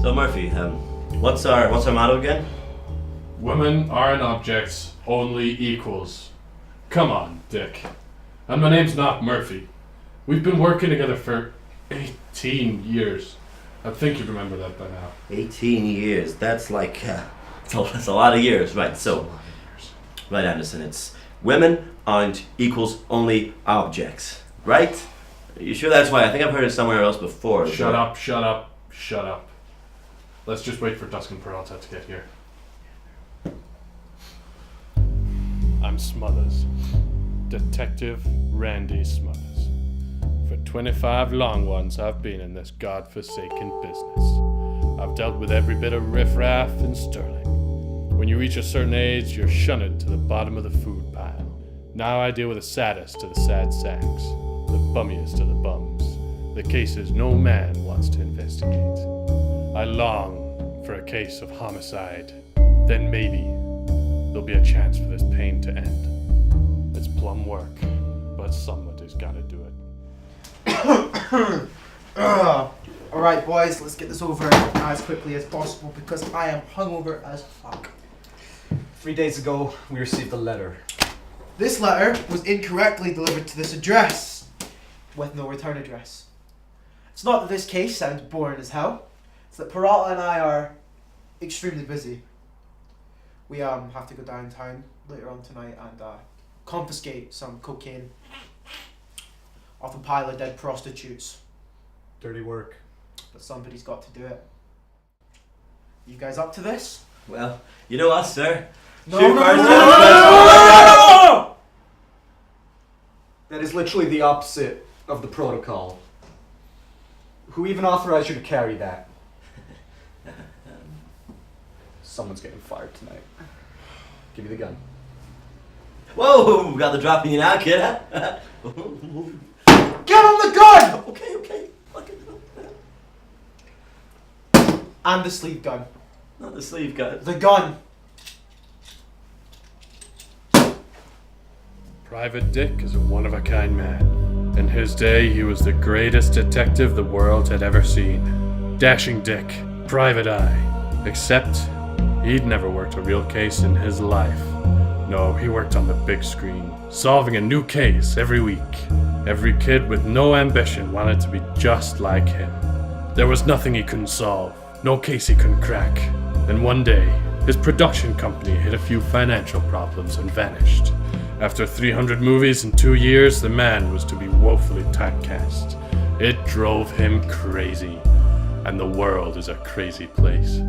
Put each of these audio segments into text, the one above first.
So Murphy, what's our motto again? Women aren't objects, only equals. Come on, Dick. And my name's not Murphy. We've been working together for 18 years. I think you remember that by now. 18 years. That's like, that's a lot of years. Right, so, right, Anderson, it's women aren't equals, only objects. Right? You sure that's why? I think I've heard it somewhere else before. Shut up. Let's just wait for Dusk and Peralta to get here. I'm Smothers. Detective Randy Smothers. For 25 long ones, I've been in this godforsaken business. I've dealt with every bit of riffraff in Stirling. When you reach a certain age, you're shunned to the bottom of the food pile. Now I deal with the saddest of the sad sacks, the bummiest of the bums, the cases no man wants to investigate. I long for a case of homicide. Then maybe there'll be a chance for this pain to end. It's plum work, but somebody's gotta do it. Alright boys, let's get this over as quickly as possible because I am hungover as fuck. 3 days ago, we received a letter. This letter was incorrectly delivered to this address with no return address. It's not that this case sounds boring as hell, it's that Peralta and I are extremely busy. We have to go downtown later on tonight and confiscate some cocaine off a pile of dead prostitutes. Dirty work. But somebody's got to do it. You guys up to this? Well, you know us, sir. No. That is literally the opposite of the protocol. Who even authorized you to carry that? Someone's getting fired tonight. Give me the gun. Whoa, got the drop in you now, kid, huh? Get on the gun! Okay. And the sleeve gun. Not the sleeve gun. The gun. Private Dick is a one-of-a-kind man. In his day, he was the greatest detective the world had ever seen. Dashing Dick, Private Eye. Except, he'd never worked a real case in his life. No, he worked on the big screen, solving a new case every week. Every kid with no ambition wanted to be just like him. There was nothing he couldn't solve, no case he couldn't crack. And one day, his production company hit a few financial problems and vanished. After 300 movies in 2 years, the man was to be woefully typecast. It drove him crazy. And the world is a crazy place.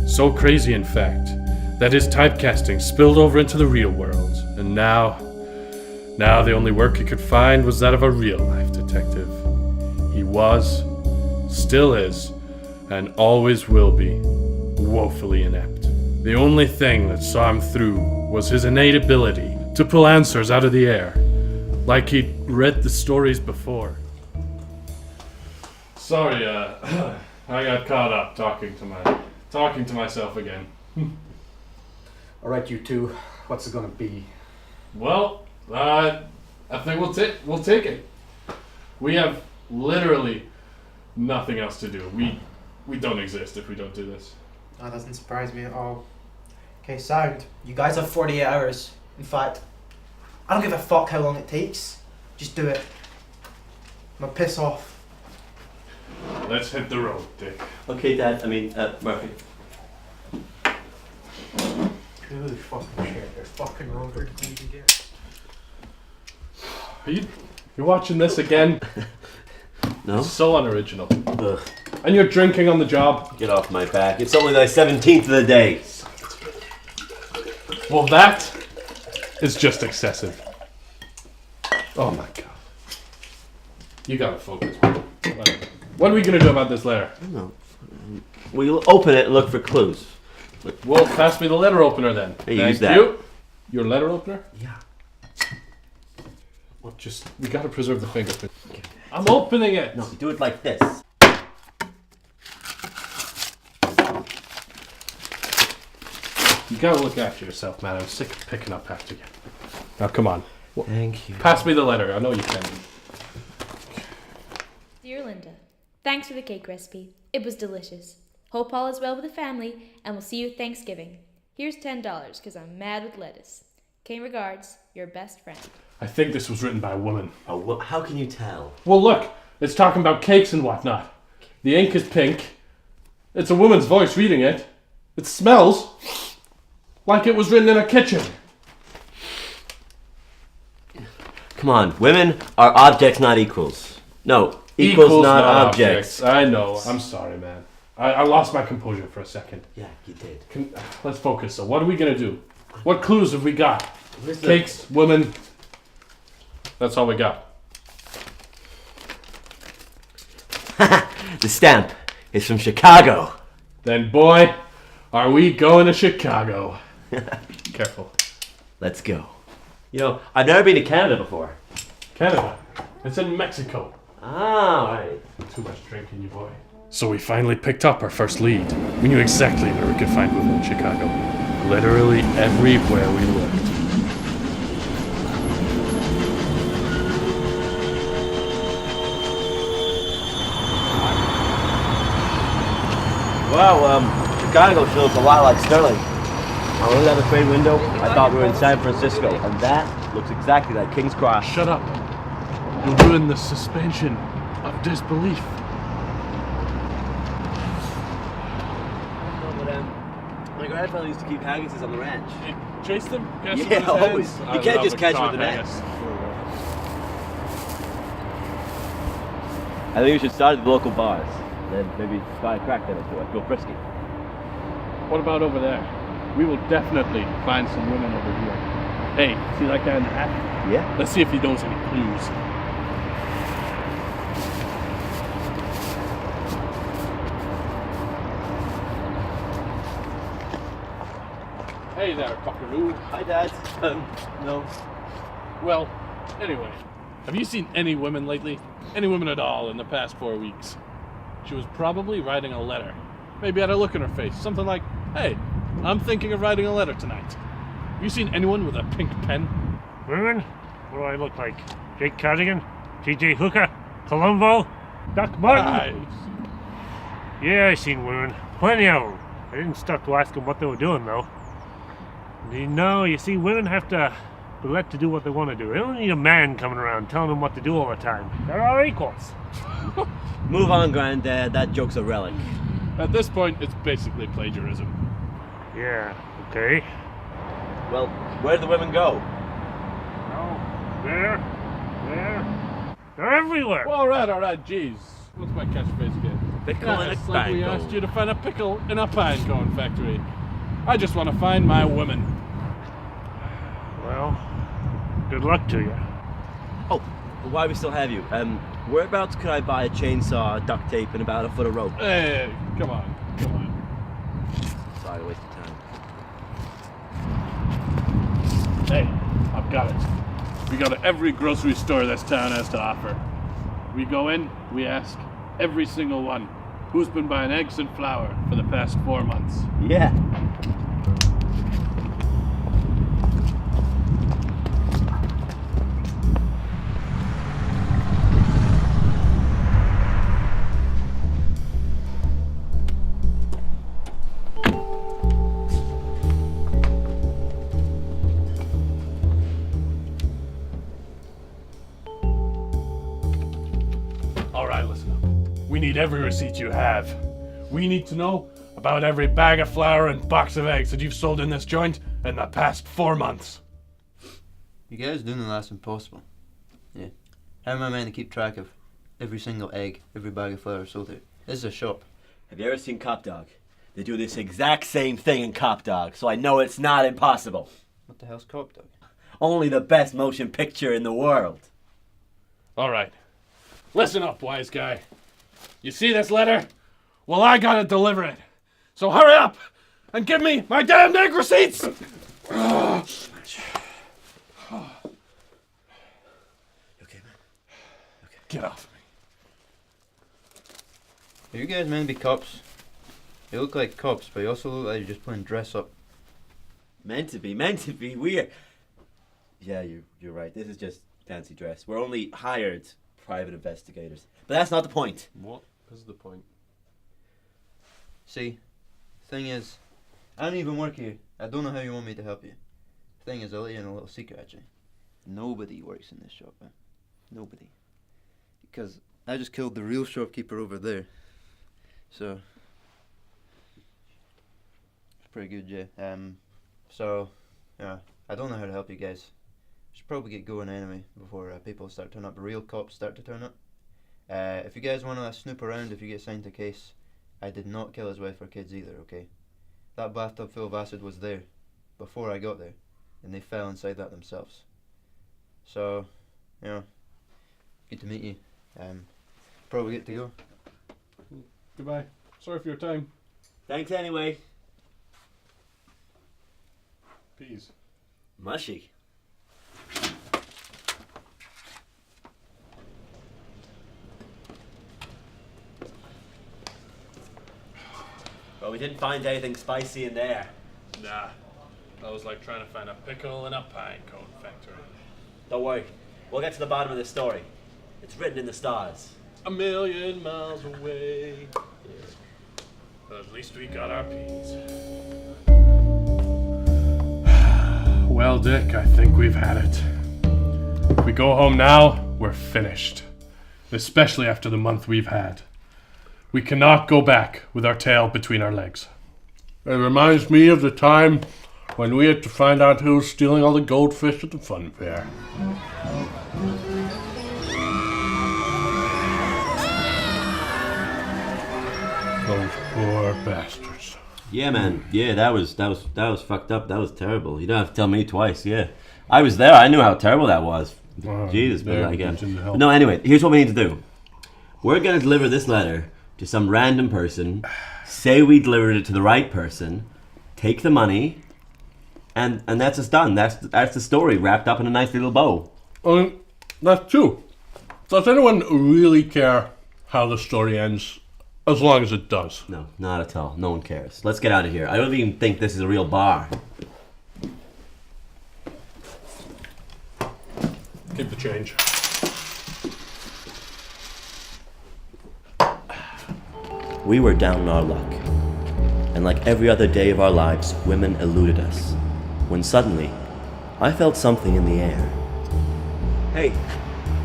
So crazy, in fact, that his typecasting spilled over into the real world. And now the only work he could find was that of a real-life detective. He was, still is, and always will be, woefully inept. The only thing that saw him through was his innate ability to pull answers out of the air, like he'd read the stories before. Sorry, I got caught up talking to myself again. Alright, you two, what's it gonna be? Well, I think we'll take it. We have literally nothing else to do. We don't exist if we don't do this. That doesn't surprise me at all. Okay, sound. You guys have 48 hours. In fact, I don't give a fuck how long it takes. Just do it. Now piss off. Let's hit the road, Dick. Okay, Dad, Murphy. Holy fucking shit, they're fucking Robert. Are you watching this again? No? It's so unoriginal. Ugh. And you're drinking on the job? Get off my back. It's only the 17th of the day. Well, that is just excessive. Oh my god. You gotta focus. Whatever. What are we gonna do about this letter? I don't know. We'll open it and look for clues. Well, pass me the letter opener then. Hey, use that. Thank you. Your letter opener? Yeah. Well, we gotta preserve the fingerprint. I'm opening it! No, do it like this. You gotta look after yourself, man. I'm sick of picking up after you. Now, come on. Thank you. Pass me the letter. I know you can. Dear Linda, thanks for the cake recipe. It was delicious. Hope all is well with the family, and we'll see you at Thanksgiving. Here's $10, because I'm mad with lettuce. Kind regards, your best friend. I think this was written by a woman. Oh, well, how can you tell? Well, look, it's talking about cakes and whatnot. The ink is pink. It's a woman's voice reading it. It smells like it was written in a kitchen. Come on, women are objects, not equals. No, equals not objects. I know. I'm sorry, man. I lost my composure for a second. Yeah, you did. Let's focus. So what are we going to do? What clues have we got? Where's the- Cakes, women. That's all we got. The stamp is from Chicago. Then, boy, are we going to Chicago. Careful. Let's go. You know, I've never been to Canada before. Canada. It's in Mexico. Ah, right. Too much drinking, you boy. So we finally picked up our first lead. We knew exactly where we could find women in Chicago. Literally everywhere we looked. Wow, Chicago sure looks a lot like Stirling. I looked out the train window, I thought we were in San Francisco, and that looks exactly like King's Cross. Shut up. You'll ruin the suspension of disbelief. My grandfather used to keep haggises on the ranch. You chase them? Yeah, always. You can't just catch them with the net. I think we should start at the local bars. Then maybe try a crack then or go frisky. What about over there? We will definitely find some women over here. Hey, see that guy in the hat? Yeah? Let's see if he knows any clues. Hey there, buckaroo. Hi, Dad. No. Well, anyway, have you seen any women lately? Any women at all in the past 4 weeks? She was probably writing a letter. Maybe had a look in her face. Something like, hey, I'm thinking of writing a letter tonight. Have you seen anyone with a pink pen? Women? What do I look like? Jake Cardigan? TJ Hooker? Columbo? Doc Martin? Nice. Yeah, I seen women. Plenty of them. I didn't stop to ask them what they were doing, though. You see, women have to be let to do what they want to do. They don't need a man coming around telling them what to do all the time. They're all equals. Move on, Granddad. That joke's a relic. At this point, it's basically plagiarism. Yeah, okay. Well, where'd the women go? Oh, there. They're everywhere. Well, all right, jeez. What's my catchphrase again? Pickle in a It's like we bango. asked you to find a pickle in a pine cone factory. I just want to find my woman. Well, good luck to you. Oh, why we still have you? Whereabouts could I buy a chainsaw, duct tape, and about a foot of rope? Hey, come on. Sorry, waste of time. Hey, I've got it. We go to every grocery store this town has to offer. We go in, we ask every single one, who's been buying eggs and flour for the past 4 months? Yeah. All right, listen up. We need every receipt you have. We need to know about every bag of flour and box of eggs that you've sold in this joint in the past 4 months. You guys doing the last impossible. Yeah. How am I meant to keep track of every single egg, every bag of flour sold here? This is a shop. Have you ever seen Cop Dog? They do this exact same thing in Cop Dog, so I know it's not impossible. What the hell's Cop Dog? Only the best motion picture in the world. All right. Listen up, wise guy. You see this letter? Well, I gotta deliver it. So hurry up and give me my damn egg receipts! You okay, man? Get off me. Are you guys meant to be cops? You look like cops, but you also look like you're just playing dress up. Meant to be. We're... Yeah, you're right. This is just fancy dress. We're only hired private investigators. But that's not the point. What is the point? See, thing is, I don't even work here. I don't know how you want me to help you. Thing is, I'll let you in a little secret, actually. Nobody works in this shop, man. Nobody. Because I just killed the real shopkeeper over there. So, it's pretty good, yeah. So, yeah, I don't know how to help you guys. Should probably get going anyway before people start turning up. Real cops start to turn up. If you guys want to snoop around, if you get signed a case, I did not kill his wife or kids either, okay? That bathtub full of acid was there before I got there, and they fell inside that themselves. So, you know, good to meet you. Probably get to go. Goodbye. Sorry for your time. Thanks anyway. Peace. Mushy. Well, we didn't find anything spicy in there. Nah. That was like trying to find a pickle in a pine cone factory. Don't worry. We'll get to the bottom of this story. It's written in the stars. 1,000,000 miles away. But at least we got our peas. Well, Dick, I think we've had it. If we go home now, we're finished. Especially after the month we've had. We cannot go back with our tail between our legs. It reminds me of the time when we had to find out who was stealing all the goldfish at the fun fair. Those poor bastards. Yeah, man. Yeah, that was fucked up. That was terrible. You don't have to tell me twice. Yeah, I was there. I knew how terrible that was. Jesus, but like, no. Anyway, here's what we need to do. We're gonna deliver this letter to some random person. Say we delivered it to the right person. Take the money, and that's us done. That's the story wrapped up in a nice little bow. That's true. Does anyone really care how the story ends? As long as it does. No, not at all. No one cares. Let's get out of here. I don't even think this is a real bar. Keep the change. We were down on our luck. And like every other day of our lives, women eluded us. When suddenly, I felt something in the air. Hey,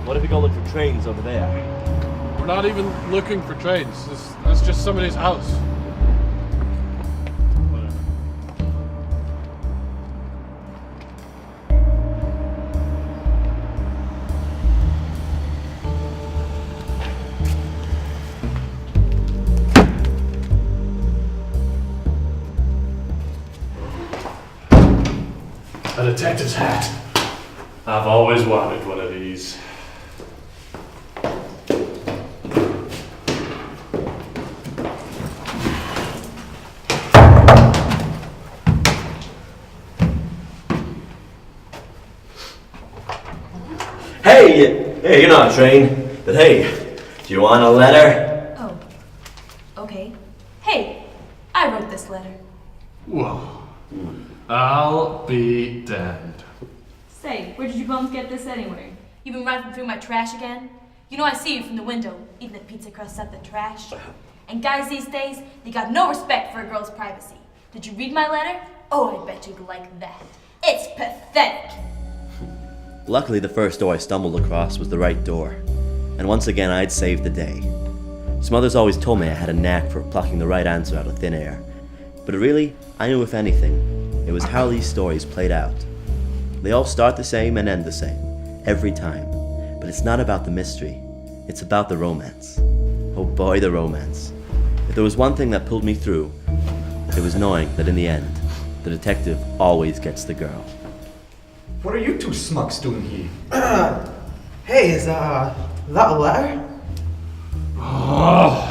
what if we go look for trains over there? We're not even looking for trains. That's just somebody's house. A detective's hat. I've always wanted one of these. Hey, you're not trained, but hey, do you want a letter? Oh, okay. Hey, I wrote this letter. Whoa. I'll be damned. Say, where did you bums get this anyway? You been rifling through my trash again? You know I see you from the window, eating the pizza crust out the trash. And guys these days, they got no respect for a girl's privacy. Did you read my letter? Oh, I bet you'd like that. It's pathetic. Luckily, the first door I stumbled across was the right door, and once again I'd saved the day. Smothers always told me I had a knack for plucking the right answer out of thin air, but really, I knew if anything, it was how these stories played out. They all start the same and end the same, every time, but it's not about the mystery, it's about the romance. Oh boy, the romance. If there was one thing that pulled me through, it was knowing that in the end, the detective always gets the girl. What are you two smucks doing here? Hey, is that a letter? Oh.